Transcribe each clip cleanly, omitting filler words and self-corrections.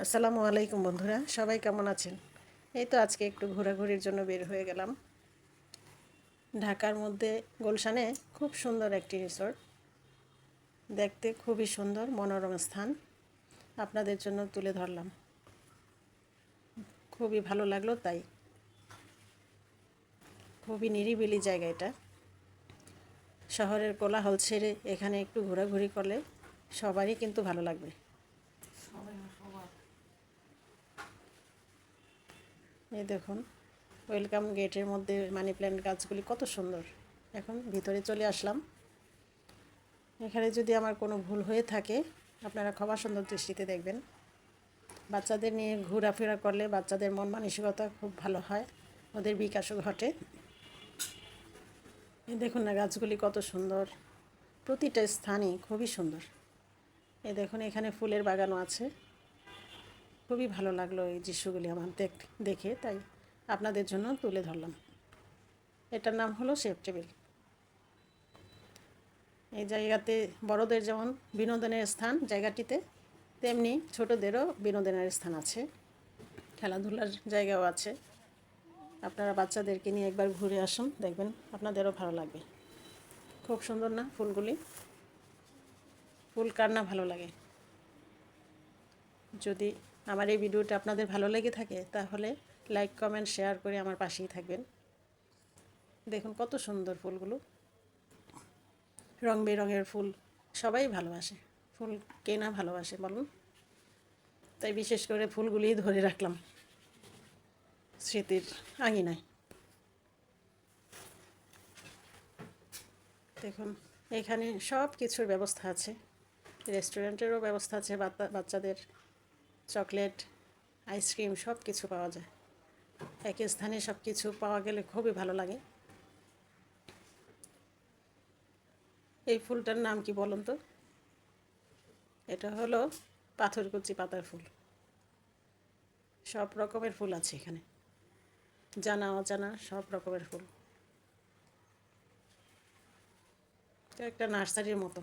আসসালামু আলাইকুম বন্ধুরা, সবাই কেমন আছেন? এই তো আজকে একটু ঘোরাঘুরির জন্য বের হয়ে গেলাম। ঢাকার মধ্যে গুলশানে খুব সুন্দর একটি রিসোর্ট, দেখতে খুবই সুন্দর মনোরম স্থান আপনাদের জন্য তুলে ধরলাম। খুবই ভালো লাগলো, তাই খুবই নিরিবিলি জায়গা এটা। শহরের কোলাহল ছেড়ে এখানে একটু ঘোরাঘুরি করলে সবারই কিন্তু ভালো লাগবে। এই দেখুন, ওয়েলকাম গেটের মধ্যে মানি প্ল্যান্ট গাছগুলি কত সুন্দর। এখন ভিতরে চলে আসলাম। এখানে যদি আমার কোনো ভুল হয়ে থাকে আপনারা ক্ষমা সুন্দর দৃষ্টিতে দেখবেন। বাচ্চাদের নিয়ে ঘোরাফেরা করলে বাচ্চাদের মন মানসিকতা খুব ভালো হয়, ওদের বিকাশও ঘটে। এই দেখুন না, গাছগুলি কত সুন্দর, প্রতিটা স্থানই খুবই সুন্দর। এই দেখুন, এখানে ফুলের বাগানও আছে। খুবই ভালো লাগলো এই দৃশ্যগুলি আমার দেখে, তাই আপনাদের জন্য তুলে ধরলাম। এটার নাম হলো শেফ টেবিল। এই জায়গাতে বড়দের যেমন বিনোদনের স্থান জায়গাটিতে, তেমনি ছোটদেরও বিনোদনের স্থান আছে, খেলাধুলার জায়গাও আছে। আপনারা বাচ্চাদেরকে নিয়ে একবার ঘুরে আসুন, দেখবেন আপনাদেরও ভালো লাগবে। খুব সুন্দর না ফুলগুলি? ফুল কার না ভালো লাগে? যদি আমার এই ভিডিওটা আপনাদের ভালো লেগে থাকে তাহলে লাইক কমেন্ট শেয়ার করে আমার পাশেই থাকবেন। দেখুন কত সুন্দর ফুলগুলো, রং বেরঙের ফুল। সবাই ভালোবাসে ফুল, কে না ভালোবাসে বলুন? তাই বিশেষ করে ফুলগুলি ধরে রাখলাম স্মৃতির আঙিনায়। দেখুন, এখানে সব কিছুর ব্যবস্থা আছে, রেস্টুরেন্টেরও ব্যবস্থা আছে। বাচ্চাদের চকলেট, আইসক্রিম সব কিছু পাওয়া যায়। একই স্থানে সব কিছু পাওয়া গেলে খুবই ভালো লাগে। এই ফুলটার নাম কি বলুন তো? এটা হলো পাথরকুচি পাতার ফুল। সব রকমের ফুল আছে এখানে, জানা অজানা সব রকমের ফুল। তো একটা নার্সারির মতো।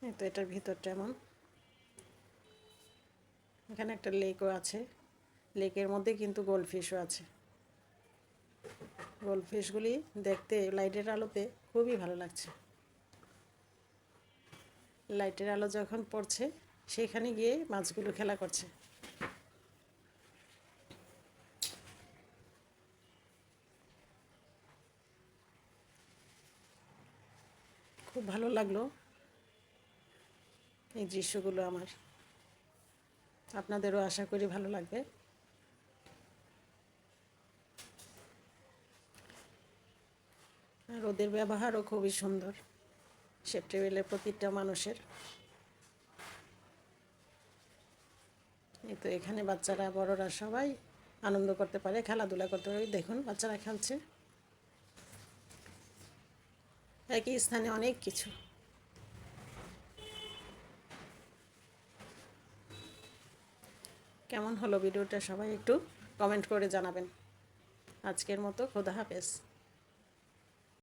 এই তো এটার ভিতরটা এমন। এখানে একটা লেকও আছে, লেকের মধ্যে কিন্তু গোল্ডফিশও আছে। গোল্ডফিশগুলি দেখতে লাইটের আলোতে খুবই ভালো লাগছে। লাইটের আলো যখন পড়ছে সেখানে গিয়ে মাছগুলো খেলা করছে। খুব ভালো লাগলো এই দৃশ্যগুলো আমার। আপনাদেরও আশা করি ভালো লাগবে। আর ওদের ব্যবহারও খুবই সুন্দর, শেফ টেবিলের প্রতিটা মানুষের। এই তো এখানে বাচ্চারা বড়রা সবাই আনন্দ করতে পারে, খেলাধুলা করতে পারে। দেখুন বাচ্চারা খেলছে একই স্থানে অনেক কিছু। কেমন হলো ভিডিওটা সবাই একটু কমেন্ট করে জানাবেন। আজকের মতো খোদা হাফেজ।